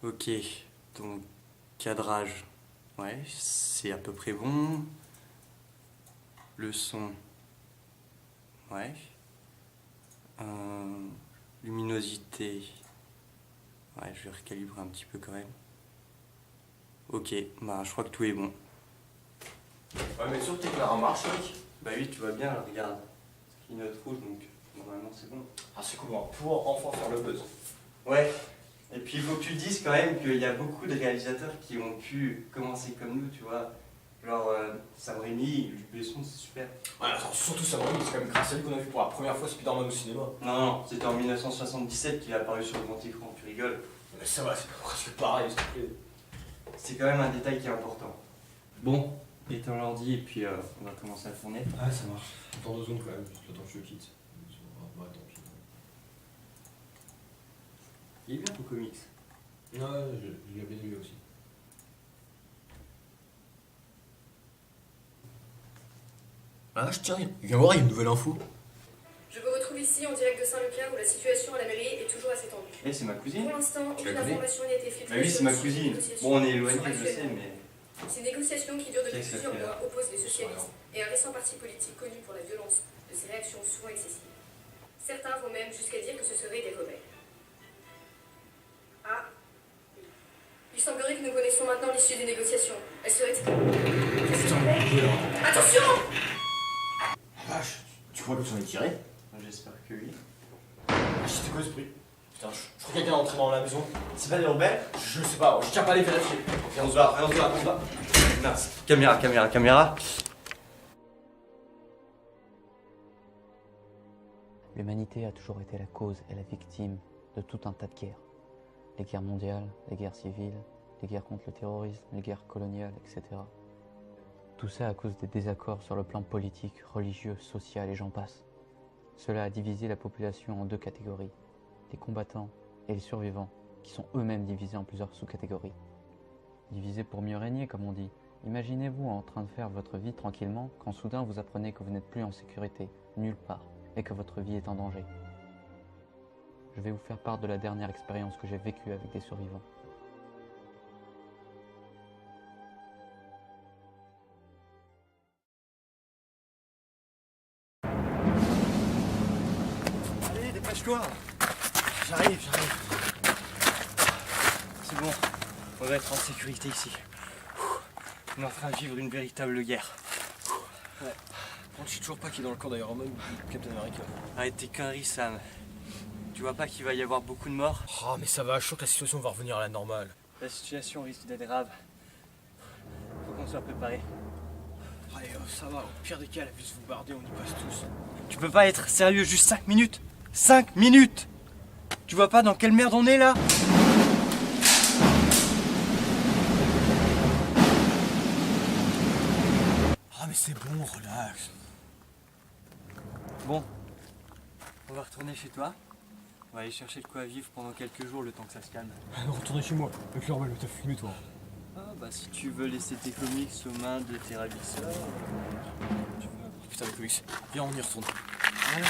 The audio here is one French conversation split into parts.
Ok, donc cadrage, ouais, c'est à peu près bon. Le son, ouais. Luminosité, ouais, je vais recalibrer un petit peu quand même. Ok, bah je crois que tout est bon. Ouais, mais sûr que tes éclaireurs marchent, mec. Bah oui, tu vois bien, regarde. Ça clignote rouge, donc normalement c'est bon. Ah, c'est cool, hein. Pour enfin faire le buzz. Ouais, et puis il faut que tu te dises quand même qu'il y a beaucoup de réalisateurs qui ont pu commencer comme nous, tu vois. Genre Sam Raimi, Luc Besson, c'est super. Ouais, attends, surtout ça, c'est quand même grâce à lui qu'on a vu pour la première fois Spider-Man au cinéma. Non, c'était en 1977 qu'il est apparu sur le grand écran, tu rigoles. Mais ça va, c'est presque pareil, s'il te plaît. C'est quand même un détail qui est important. Bon, éteins l'ordi et puis on va commencer à tourner. Ouais, ça marche. Attends 2 secondes quand même, juste le temps que je le quitte. Ouais, tant pis. Il est bien ton comics. Ouais, je l'ai bien aimé aussi. Ah, tiens, viens voir, il y a une nouvelle info. Je vous retrouve ici en direct de Saint-Lucas où la situation à la mairie est toujours assez tendue. Eh, c'est ma cousine. Pour l'instant, Tu la aucune connais? information n'a été filtrée. Bah oui, c'est ma sur les cousine. négociations Bon, on est qui éloigné, sont je sais, actuellement. mais... Ces négociations qui durent depuis Qu'est-ce que ça plusieurs fait, mois opposent les socialistes et un récent parti politique connu pour la violence de ses réactions souvent excessives. Certains vont même jusqu'à dire que ce seraient des rebelles. Ah. Il semblerait que nous connaissons maintenant l'issue des négociations. Elle serait... Qu'est-ce qu'il fait? Attention! Ah, vache, tu crois que tu en es tiré? J'espère que oui. Ah, c'était quoi ce bruit? Putain, je crois que quelqu'un est entré dans la maison. C'est pas des rebelles? Je sais pas, je tiens pas à les vérifier. Viens, on se bat, on se bat. Mince. Caméra. L'humanité a toujours été la cause et la victime de tout un tas de guerres. Les guerres mondiales, les guerres civiles, les guerres contre le terrorisme, les guerres coloniales, etc. Tout ça à cause des désaccords sur le plan politique, religieux, social et j'en passe. Cela a divisé la population en 2 catégories, les combattants et les survivants, qui sont eux-mêmes divisés en plusieurs sous-catégories. Divisés pour mieux régner, comme on dit. Imaginez-vous en train de faire votre vie tranquillement quand soudain vous apprenez que vous n'êtes plus en sécurité, nulle part, et que votre vie est en danger. Je vais vous faire part de la dernière expérience que j'ai vécue avec des survivants. Allez, dépêche-toi. J'arrive. C'est bon, on va être en sécurité ici. On est en train de vivre une véritable guerre. Ouais. Je sais toujours pas qui est dans le camp d'Iron Man ou Captain America. Arrête tes conneries, Sam. Tu vois pas qu'il va y avoir beaucoup de morts? Oh, mais ça va, je sens que la situation va revenir à la normale. La situation risque d'être grave. Faut qu'on soit préparé. Allez, ça va, au pire des cas, la ville se bombarder, on y passe tous. Tu peux pas être sérieux juste 5 minutes? 5 minutes! Tu vois pas dans quelle merde on est là? Ah, mais c'est bon, relax. Bon, on va retourner chez toi. On va aller chercher de quoi vivre pendant quelques jours, le temps que ça se calme. Retournez chez moi, avec leur mal, t'as fumé toi. Ah bah si tu veux laisser tes comics aux mains de tes ravisseurs... Putain, les comics, viens, on y retourne. Voilà,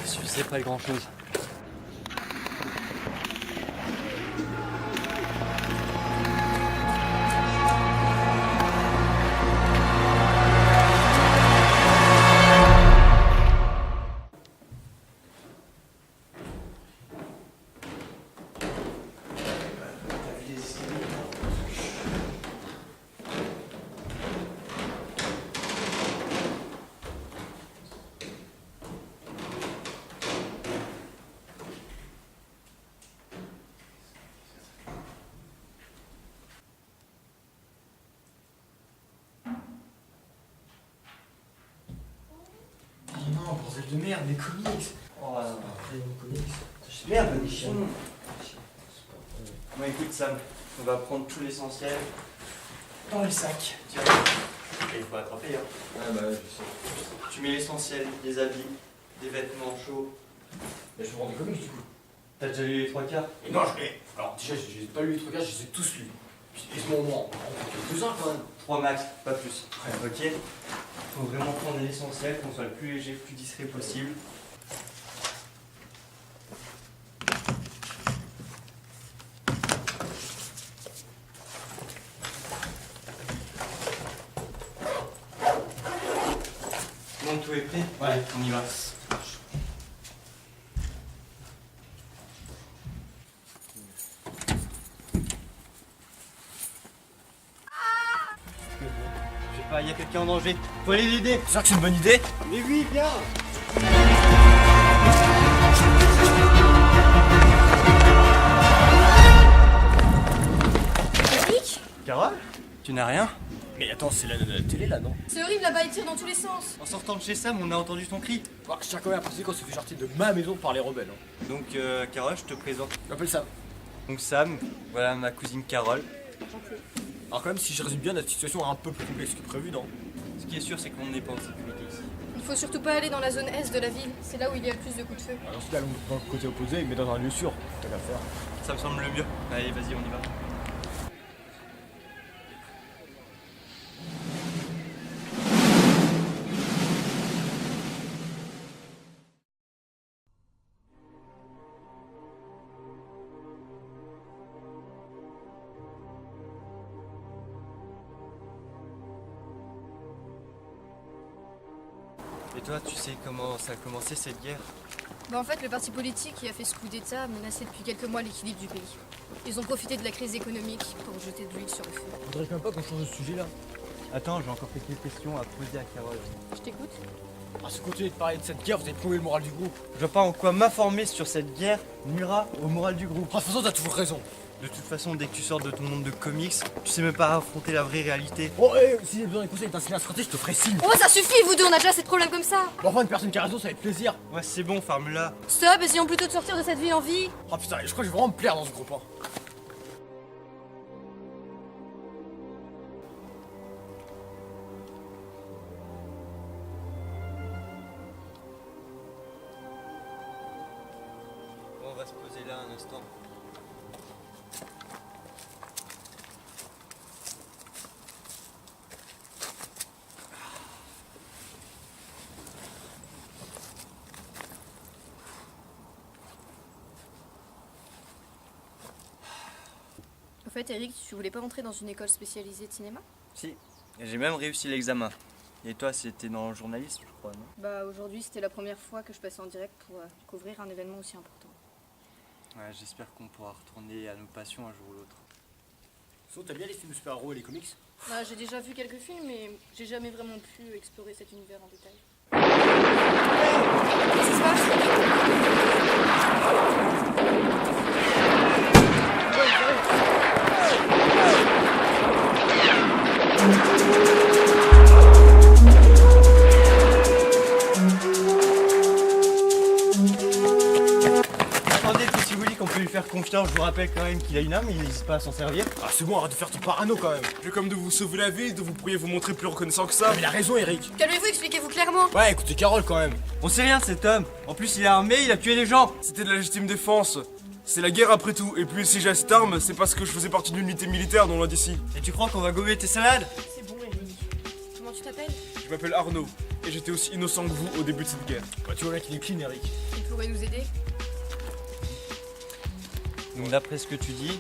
je sais pas grand chose. Oh non, bordel de merde, les comics. Oh non. Les comics. Merde, les chiens. Bon écoute Sam, on va prendre tout l'essentiel dans les sacs. Tiens. Et il faut attraper hein. Ah bah, je sais. Tu mets l'essentiel, des habits, des vêtements chauds. Mais je vais prendre des comics du coup. T'as déjà lu les 3/4? Et non, alors déjà, j'ai pas lu les trucs là, je les ai tous lus. Et ce moment, on fait quelques-uns quand même. 3 max, pas plus. Ok. Faut vraiment prendre l'essentiel, qu'on soit le plus léger, le plus discret possible. Ouais, on y va. Je sais pas, il y a quelqu'un en danger. Faut aller l'aider. C'est sûr que c'est une bonne idée? Mais oui, viens. Eric? Carole? Tu n'as rien? Mais attends, c'est la télé là, non? C'est horrible là-bas, ils tirent dans tous les sens. En sortant de chez Sam, on a entendu ton cri. Bah, je tiens quand même à préciser qu'on se fait sortir de ma maison par les rebelles. Hein. Donc, Carole, je te présente. J'appelle ça. Donc Sam, voilà ma cousine Carole. Alors quand même, si je résume bien, notre situation est un peu plus complexe que prévu, non? Ce qui est sûr, c'est qu'on n'est pas en sécurité ici. Il faut surtout pas aller dans la zone est de la ville, c'est là où il y a le plus de coups de feu. Alors si là, dans le côté opposé, mais dans un lieu sûr, t'as qu'à faire. Ça me semble le mieux. Allez, vas-y, on y va. Et toi, tu sais comment ça a commencé cette guerre? Bah en fait, le parti politique qui a fait ce coup d'État menaçait depuis quelques mois l'équilibre du pays. Ils ont profité de la crise économique pour jeter de l'huile sur le feu. Faudrait quand même pas qu'on change de sujet là. Attends, j'ai encore quelques questions à poser à Carole. Je t'écoute. Ah, si vous continuez de parler de cette guerre, vous allez plomber le moral du groupe. Je vois pas en quoi m'informer sur cette guerre nuira au moral du groupe. Ah, de toute façon, t'as toujours raison. De toute façon, dès que tu sors de ton monde de comics, tu sais même pas affronter la vraie réalité. Oh, si j'ai besoin d'un conseil d'un cinéaste stratège, je te ferai signe. Oh, ça suffit, vous deux, on a déjà assez de problèmes comme ça. Bon, enfin, une personne qui a raison, ça va être plaisir. Ouais, c'est bon, ferme-la. Stop, essayons plutôt de sortir de cette ville en vie. Oh putain, je crois que je vais vraiment me plaire dans ce groupe. Hein. Bon, on va se poser là un instant. Au fait, Eric, tu voulais pas entrer dans une école spécialisée de cinéma? Si, et j'ai même réussi l'examen. Et toi, c'était dans le journalisme, je crois, non? Bah aujourd'hui, c'était la première fois que je passais en direct pour couvrir un événement aussi important. Ouais, j'espère qu'on pourra retourner à nos passions un jour ou l'autre. So, t'as bien les films de super-héros et les comics? Bah, j'ai déjà vu quelques films, mais j'ai jamais vraiment pu explorer cet univers en détail. Qu'est-ce qui se passe? Attendez, si vous dites qu'on peut lui faire confiance, je vous rappelle quand même qu'il a une âme, il n'hésite pas à s'en servir. Ah, c'est bon, arrête de faire ton parano quand même. Plus comme de vous sauver la vie, de vous pourriez vous montrer plus reconnaissant que ça. Mais il a raison, Eric. Calmez-vous, expliquez-vous clairement. Ouais, écoutez Carole quand même. On sait rien de cet homme. En plus, il est armé, il a tué des gens. C'était de la légitime défense. C'est la guerre après tout. Et puis si j'ai cette arme, c'est parce que je faisais partie d'une unité militaire non loin d'ici. Et tu crois qu'on va gommer tes salades? C'est bon, Eric. Comment tu t'appelles? Je m'appelle Arnaud. Et j'étais aussi innocent que vous au début de cette guerre. Bah, tu vois là qu'il est clean, Eric. Il pourrait nous aider? Donc d'après ce que tu dis,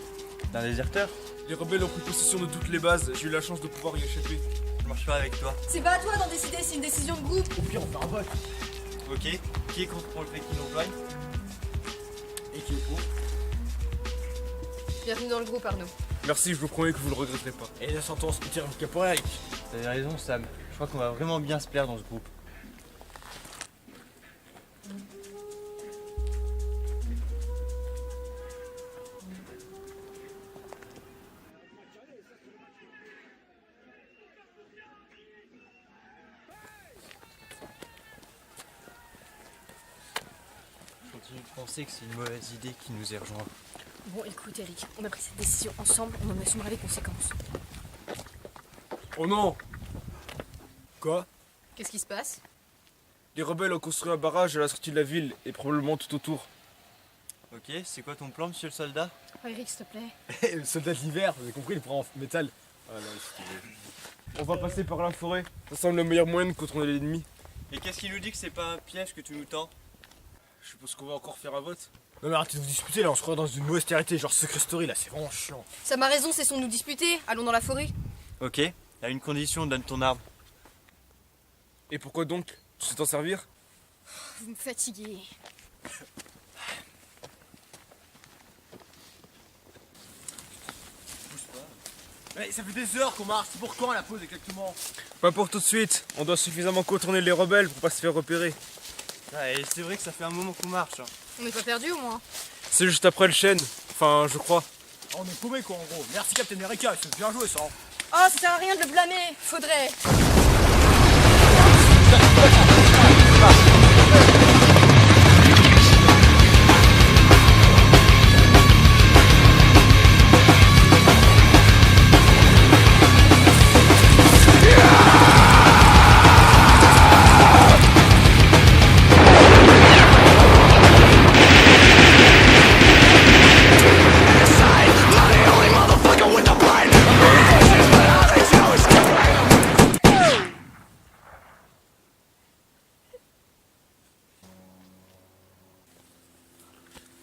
t'es un déserteur. Les rebelles ont pris possession de toutes les bases. J'ai eu la chance de pouvoir y échapper. Je marche pas avec toi. C'est pas à toi d'en décider, c'est une décision de groupe. Au pire, on fait un vote. Ok. Qui est contre le fait qu'il nous rejoigne? Et qui est pour? Bienvenue dans le groupe, Arnaud. Merci, je vous promets que vous le regretterez pas. Et la sentence qui tire jusqu'à pour Eric. T'avais raison, Sam. Je crois qu'on va vraiment bien se plaire dans ce groupe. Je continue de penser que c'est une mauvaise idée qui nous ait rejoint. Bon, écoute, Eric, on a pris cette décision ensemble, on en assumera les conséquences. Oh non! Quoi? Qu'est-ce qui se passe? Les rebelles ont construit un barrage à la sortie de la ville et probablement tout autour. Ok, c'est quoi ton plan, monsieur le soldat? Oh, Eric, s'il te plaît. Le soldat de l'hiver, vous avez compris, il prend en métal. Ah non, c'est On va passer par la forêt. Ça semble le meilleur moyen de contourner l'ennemi. Et qu'est-ce qui nous dit que c'est pas un piège que tu nous tends? Je suppose qu'on va encore faire un vote. Non mais arrêtez de vous disputer là, on se croit dans une mauvaise charité, genre Secret Story là, c'est vraiment chiant. Ça m'a raison, cessons de nous disputer. Allons dans la forêt. Ok, à une condition, donne ton arme. Et pourquoi donc? Tu sais t'en servir? Vous me fatiguez. Mais ça fait des heures qu'on marche, c'est pour quand la pause exactement? Pas pour tout de suite. On doit suffisamment contourner les rebelles pour pas se faire repérer. Ouais, et c'est vrai que ça fait un moment qu'on marche. Hein. On n'est pas perdu au moins. C'est juste après le chêne. Enfin, je crois. On est paumés quoi en gros. Merci Captain America, c'est bien joué ça. Oh, ça sert à rien de le blâmer. Faudrait.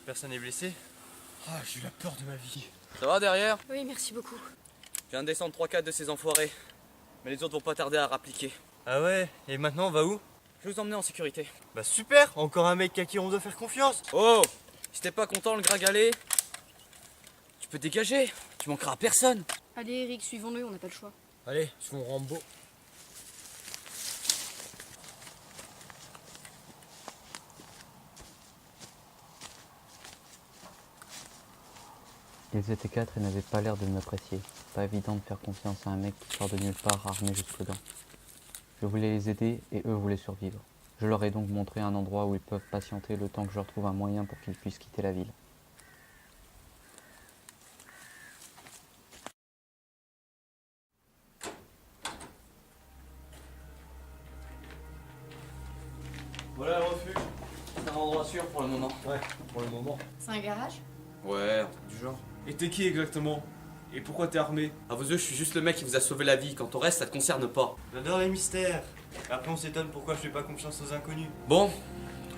Personne n'est blessé? Ah, j'ai eu la peur de ma vie. Ça va derrière? Oui, merci beaucoup. Je viens de descendre 3-4 de ces enfoirés. Mais les autres vont pas tarder à rappliquer. Ah ouais, et maintenant on va où? Je vais vous emmener en sécurité. Bah super, encore un mec à qui on doit faire confiance. Oh! Si t'es pas content, le gringalet, tu peux dégager. Tu manqueras à personne. Allez, Eric, suivons-le, on n'a pas le choix. Allez, suivons Rambo. Ils étaient 4 et n'avaient pas l'air de m'apprécier. Pas évident de faire confiance à un mec qui sort de nulle part armé jusqu'aux dents. Je voulais les aider et eux voulaient survivre. Je leur ai donc montré un endroit où ils peuvent patienter le temps que je retrouve un moyen pour qu'ils puissent quitter la ville. Voilà le refuge. C'est un endroit sûr pour le moment. Ouais, pour le moment. C'est un garage? Ouais, du genre. Et t'es qui exactement? Et pourquoi t'es armé? À vos yeux, je suis juste le mec qui vous a sauvé la vie. Quant au reste, ça te concerne pas. J'adore les mystères. Après on s'étonne pourquoi je fais pas confiance aux inconnus. Bon,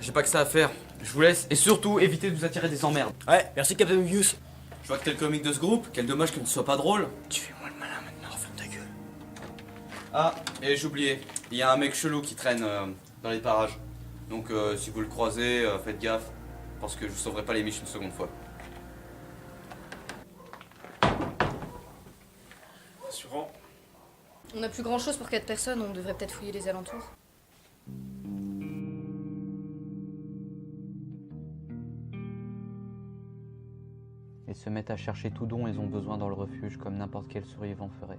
j'ai pas que ça à faire. Je vous laisse. Et surtout, évitez de vous attirer des emmerdes. Ouais, merci Captain Obvious. Je vois que t'es le comique de ce groupe. Quel dommage que ne soit pas drôle. Tu fais moins le malin maintenant, ferme ta gueule. Ah, et j'oubliais. Il y a un mec chelou qui traîne dans les parages. Donc si vous le croisez, faites gaffe. Parce que je vous sauverai pas les miches une seconde fois. Rassurant. On n'a plus grand chose pour 4 personnes, on devrait peut-être fouiller les alentours. Ils se mettent à chercher tout dont ils ont besoin dans le refuge comme n'importe quel survivant ferait.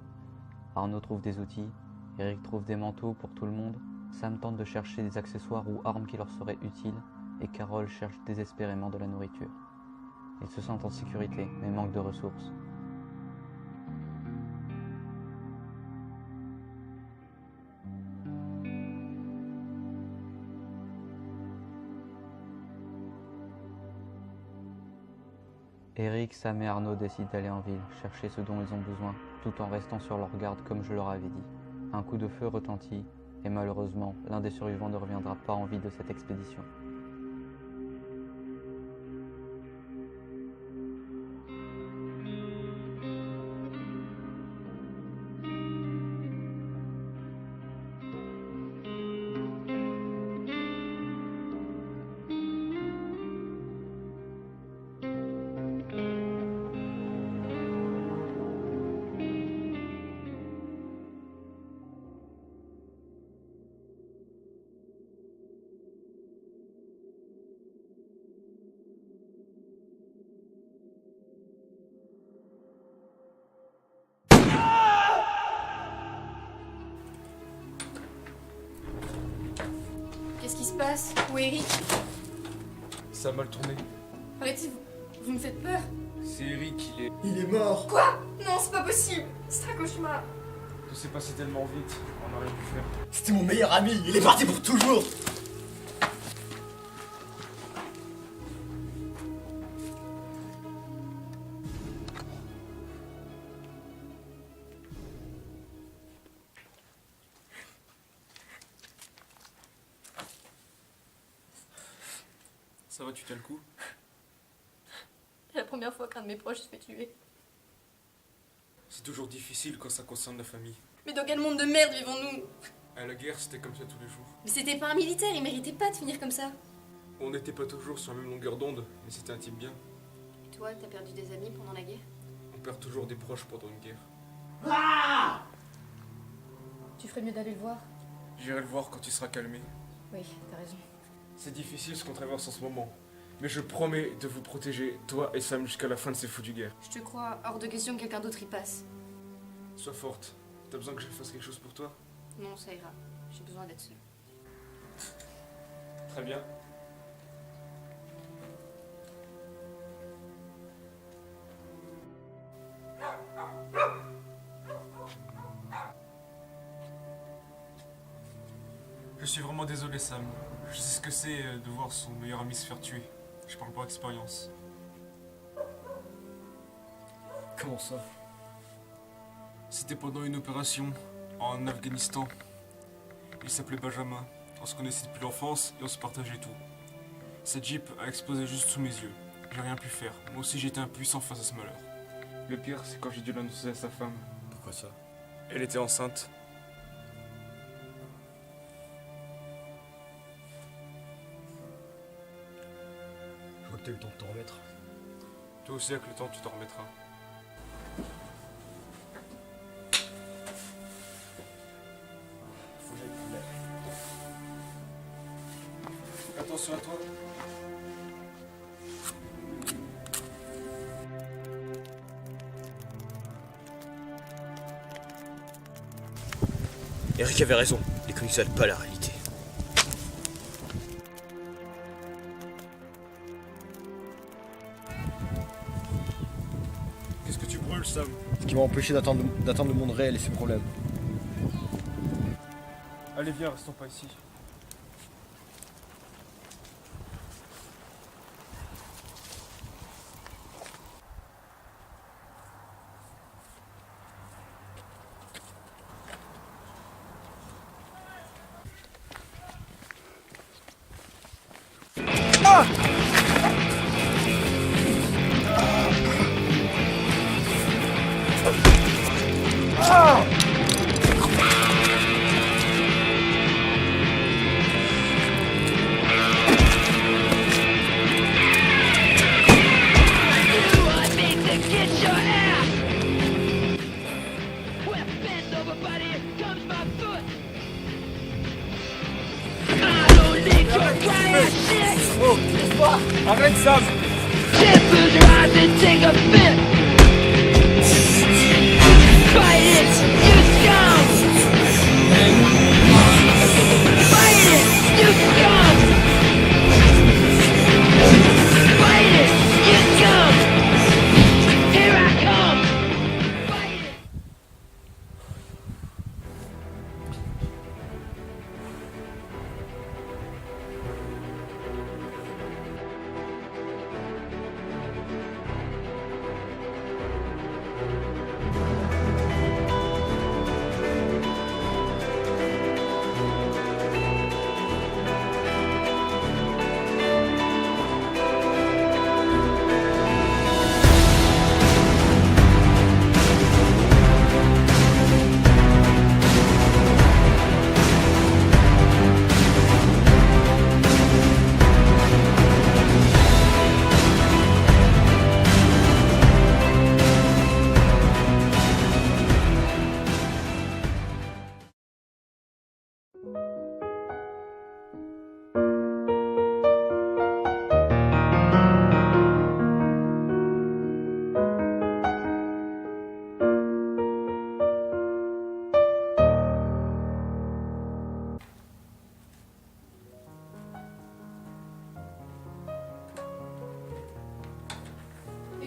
Arnaud trouve des outils, Eric trouve des manteaux pour tout le monde, Sam tente de chercher des accessoires ou armes qui leur seraient utiles, et Carole cherche désespérément de la nourriture. Ils se sentent en sécurité, mais manquent de ressources. Eric, Sam et Arnaud décident d'aller en ville, chercher ce dont ils ont besoin, tout en restant sur leur garde comme je leur avais dit. Un coup de feu retentit, et malheureusement, l'un des survivants ne reviendra pas en vie de cette expédition. Qu'est-ce qui se passe? Où est Eric? Ça a mal tourné. Arrêtez, vous me faites peur. C'est Eric, Il est mort. Quoi? Non, c'est pas possible. C'est un cauchemar. Tout s'est passé tellement vite, on n'a rien pu faire. C'était mon meilleur ami, il est parti pour toujours. Ça va, tu tiens le coup? C'est la première fois qu'un de mes proches se fait tuer. C'est toujours difficile quand ça concerne la famille. Mais dans quel monde de merde vivons-nous? À la guerre, c'était comme ça tous les jours. Mais c'était pas un militaire, il méritait pas de finir comme ça. On n'était pas toujours sur la même longueur d'onde, mais c'était un type bien. Et toi, t'as perdu des amis pendant la guerre? On perd toujours des proches pendant une guerre. Tu ferais mieux d'aller le voir. J'irai le voir quand il sera calmé. Oui, t'as raison. C'est difficile ce qu'on traverse en ce moment. Mais je promets de vous protéger, toi et Sam, jusqu'à la fin de ces foutues guerres. Je te crois, hors de question que quelqu'un d'autre y passe. Sois forte. T'as besoin que je fasse quelque chose pour toi? Non, ça ira. J'ai besoin d'être seule. Très bien. Je suis vraiment désolé, Sam. Je sais ce que c'est de voir son meilleur ami se faire tuer. Je parle par expérience. Comment ça? C'était pendant une opération en Afghanistan. Il s'appelait Benjamin. On se connaissait depuis l'enfance et on se partageait tout. Cette Jeep a explosé juste sous mes yeux. J'ai rien pu faire. Moi aussi j'étais impuissant face à ce malheur. Le pire, c'est quand j'ai dû l'annoncer à sa femme. Pourquoi ça? Elle était enceinte. Je vois que t'as eu le temps de t'en remettre. Toi aussi, avec le temps, tu t'en remettras. Faut que j'aille te mettre. Attention à toi. Eric avait raison, les comics savent pas la réalité. Qu'est-ce que tu brûles, Sam? Ce qui m'a empêché d'atteindre le monde réel et ses problèmes. Allez, viens, restons pas ici. Arrête, Sam!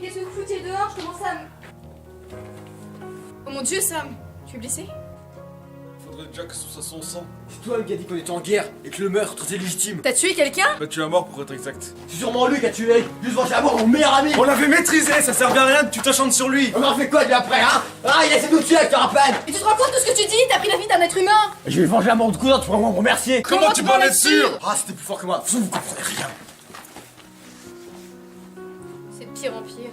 Mais qu'est-ce que vous foutiez dehors? Je commence à me... Oh mon Dieu, Sam! Tu es blessé? Faudrait déjà que ce soit son sang. C'est toi qui a dit qu'on était en guerre et que le meurtre était légitime. T'as tué quelqu'un? Bah, tu es mort pour être exact. C'est sûrement lui qui a tué Eric, juste venger à mort mon meilleur ami. On l'avait maîtrisé, ça servait à rien que tu t'acharnes sur lui. On en fait quoi lui après, hein? Ah, il a essayé de nous tuer, je te rappelle. Et tu te rends compte de ce que tu dis? T'as pris la vie d'un être humain! Et je vais venger à mort de cousin, tu pourras me remercier. Comment tu peux en être sûr? Ah, c'était plus fort que moi, vous comprenez rien. C'est de pire en pire.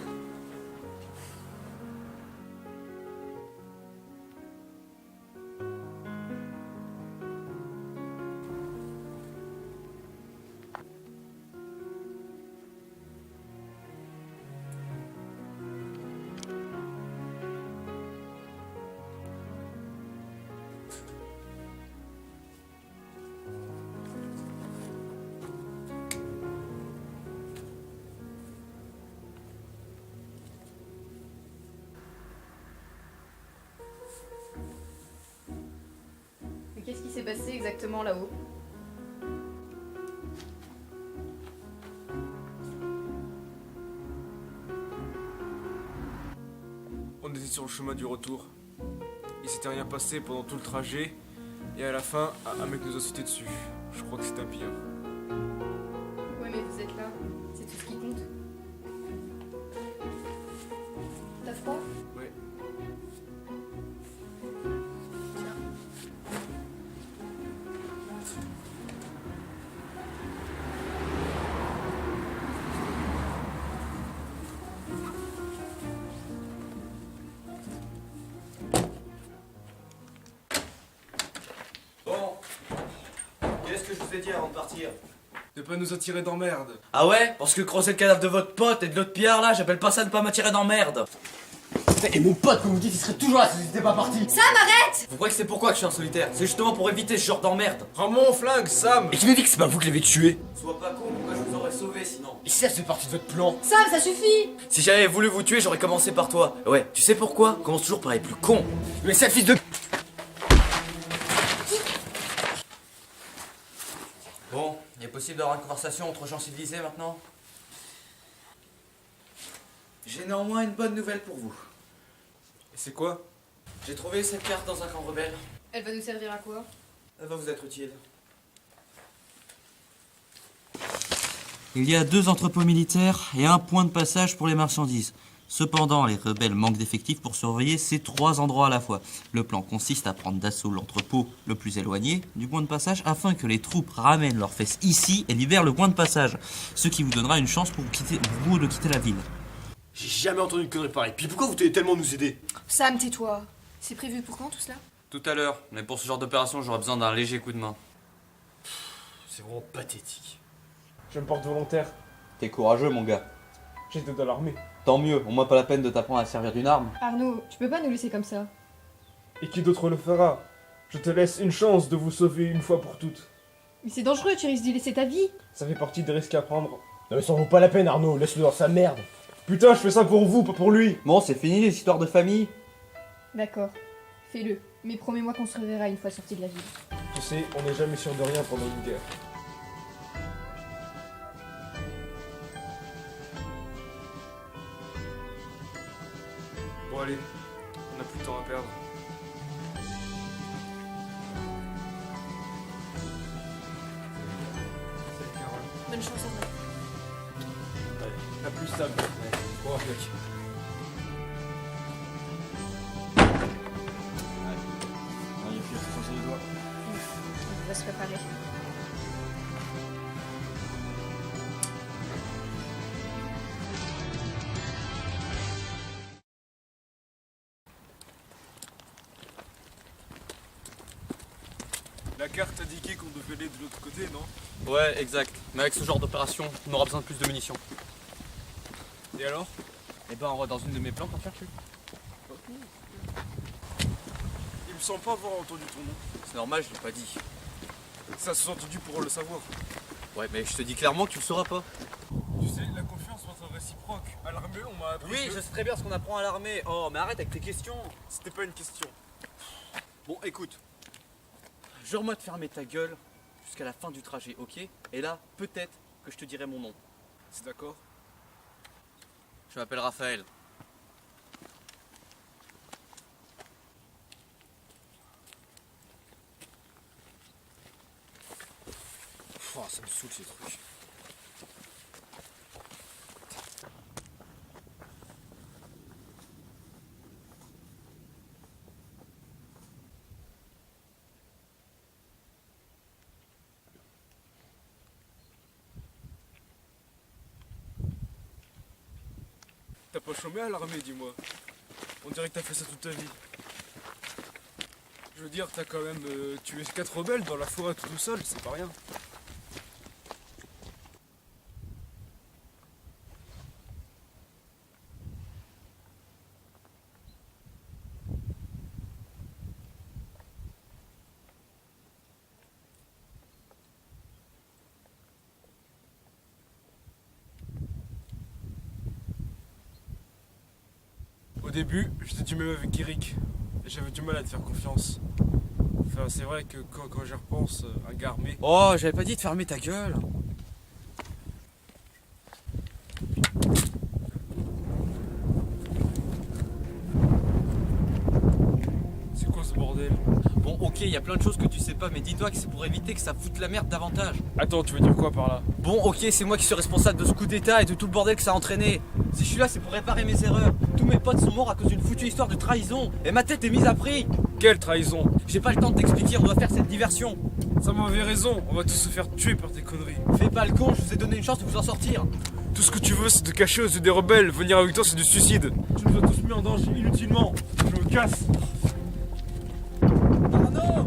Qu'est-ce qui s'est passé exactement là-haut? On était sur le chemin du retour. Il s'était rien passé pendant tout le trajet. Et à la fin, un mec nous a sauté dessus. Je crois que c'est un pire. Ouais, mais vous êtes là. C'est tout ce qui compte. T'as froid? Ouais. Bon, qu'est-ce que je vous ai dit avant de partir? De pas nous attirer d'emmerde. Ah ouais? Parce que creuser le cadavre de votre pote et de l'autre pierre là, j'appelle pas ça ne pas m'attirer d'emmerde. Et mon pote, comme vous dites, il serait toujours là si vous n'étiez pas parti. Sam, arrête! Vous croyez que c'est pourquoi que je suis en solitaire? C'est justement pour éviter ce genre d'emmerde. Rends mon flingue, Sam. Et qui me dit que c'est pas vous qui l'avez tué? Sois pas con, pourquoi je vous aurais sauvé sinon? Et si ça fait partie de votre plan? Sam, ça suffit! Si j'avais voulu vous tuer, j'aurais commencé par toi. Ouais, tu sais pourquoi? Commence toujours par les plus cons. Mais cette fils de... Bon, il est possible d'avoir une conversation entre gens civilisés maintenant? J'ai néanmoins une bonne nouvelle pour vous. Et c'est quoi? J'ai trouvé cette carte dans un camp rebelle. Elle va nous servir à quoi? Elle va vous être utile. Il y a 2 entrepôts militaires et un point de passage pour les marchandises. Cependant, les rebelles manquent d'effectifs pour surveiller ces 3 endroits à la fois. Le plan consiste à prendre d'assaut l'entrepôt le plus éloigné du point de passage afin que les troupes ramènent leurs fesses ici et libèrent le point de passage, ce qui vous donnera une chance pour vous de quitter la ville. J'ai jamais entendu une connerie pareille. Puis pourquoi vous tenez tellement nous aider? Sam, tais-toi. C'est prévu pour quand tout cela? Tout à l'heure, mais pour ce genre d'opération, j'aurais besoin d'un léger coup de main. C'est vraiment pathétique. Je me porte volontaire. T'es courageux, mon gars. J'étais dans l'armée. Tant mieux, au moins pas la peine de t'apprendre à servir d'une arme. Arnaud, tu peux pas nous laisser comme ça. Et qui d'autre le fera? Je te laisse une chance de vous sauver une fois pour toutes. Mais c'est dangereux, tu risques d'y laisser ta vie. Ça fait partie des risques à prendre. Non mais ça en vaut pas la peine, Arnaud. Laisse-le dans sa merde. Putain, je fais ça pour vous, pas pour lui. Bon, c'est fini les histoires de famille. D'accord, fais-le. Mais promets-moi qu'on se reverra une fois sorti de la ville. Tu sais, on n'est jamais sûr de rien pendant une guerre. Bon allez, on n'a plus de temps à perdre. Salut Carole. Bonne chance, Arnaud. À plus Sam. Bon, mec. On va se préparer. La carte indiquait qu'on devait aller de l'autre côté, non? Ouais, exact. Mais avec ce genre d'opération, on aura besoin de plus de munitions. Et alors? Eh ben, on va dans une de mes planques en chercher. Il me semble pas avoir entendu ton nom. C'est normal, je l'ai pas dit. Ça se entendu pour le savoir. Ouais, mais je te dis clairement que tu le sauras pas. Tu sais, la confiance doit être réciproque. À l'armée, on m'a appris Oui, que je sais très bien ce qu'on apprend à l'armée. Oh, mais arrête avec tes questions. c'était pas une question. Bon, écoute. Jure-moi de fermer ta gueule jusqu'à la fin du trajet, ok? Et là, peut-être que je te dirai mon nom. C'est d'accord? Je m'appelle Raphaël. Oh, ça me saoule ces trucs. T'as pas chômé à l'armée, dis-moi. On dirait que t'as fait ça toute ta vie. Je veux dire, t'as quand même tué 4 rebelles dans la forêt tout seul, c'est pas rien. Au début, j'étais du même avec Eric. Et j'avais du mal à te faire confiance. Enfin, c'est vrai que quand j'y repense, un gars armé. Oh, j'avais pas dit de fermer ta gueule. C'est quoi ce bordel? Bon, ok, il y a plein de choses que tu sais pas, mais dis-toi que c'est pour éviter que ça foute la merde davantage. Attends, tu veux dire quoi par là? Bon, ok, c'est moi qui suis responsable de ce coup d'état et de tout le bordel que ça a entraîné. Si je suis là, c'est pour réparer mes erreurs. Tous mes potes sont morts à cause d'une foutue histoire de trahison. Et ma tête est mise à prix. Quelle trahison? J'ai pas le temps de t'expliquer, on doit faire cette diversion. Ça m'avait raison, on va tous se faire tuer par tes conneries. Fais pas le con, je vous ai donné une chance de vous en sortir. Tout ce que tu veux, c'est te cacher aux yeux des rebelles. Venir avec toi, c'est du suicide. Tu nous as tous mis en danger inutilement. Je me casse. Arnaud!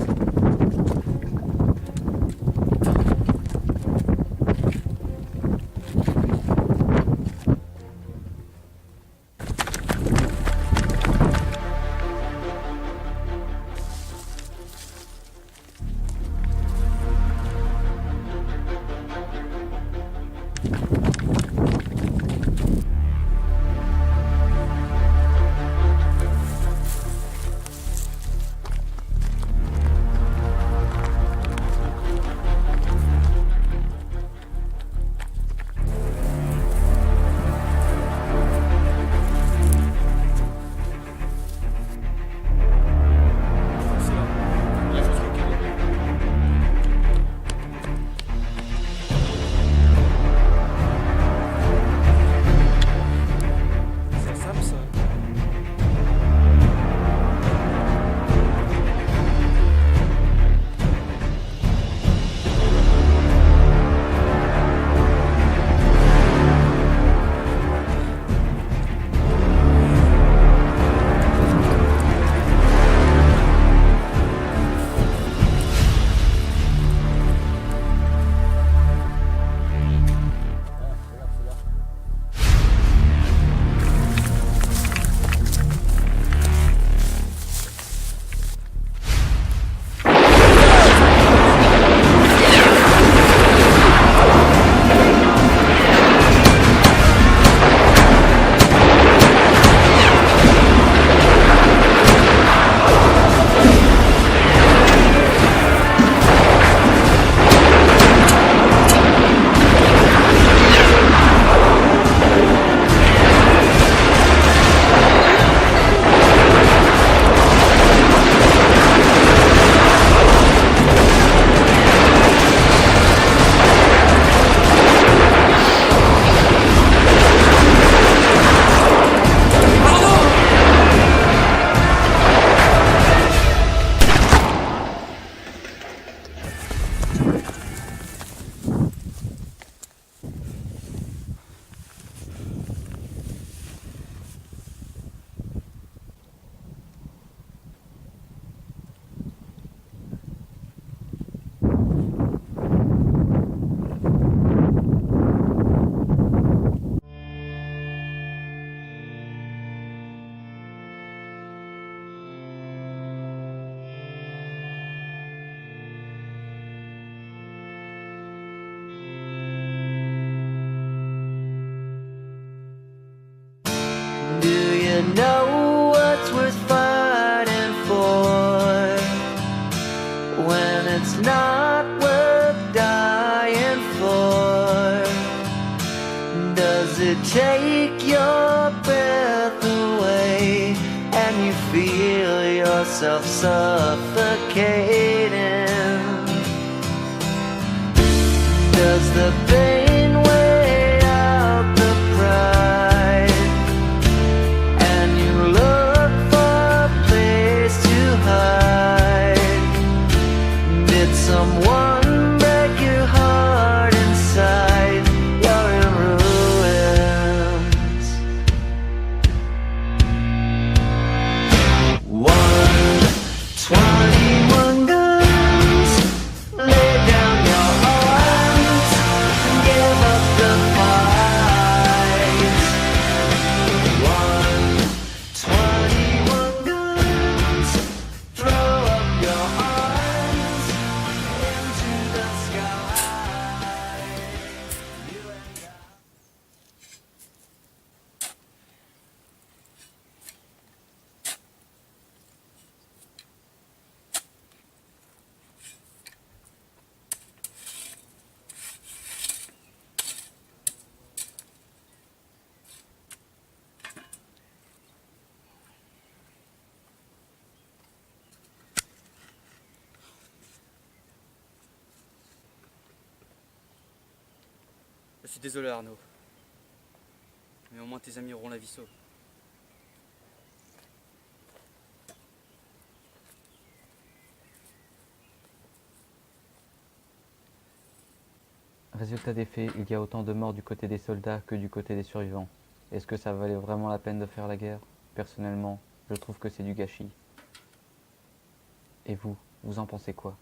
You know what's worth fighting for when it's not worth dying for? Does it take your breath away and you feel yourself suffocating? Does the pain weigh out the pride? Someone break your heart inside, you're in ruins. 121 guns, lay down your arms, get Je suis désolé Arnaud. Mais au moins tes amis auront la vie sauve. Résultat des faits, il y a autant de morts du côté des soldats que du côté des survivants. Est-ce que ça valait vraiment la peine de faire la guerre? Personnellement, je trouve que c'est du gâchis. Et vous, vous en pensez quoi?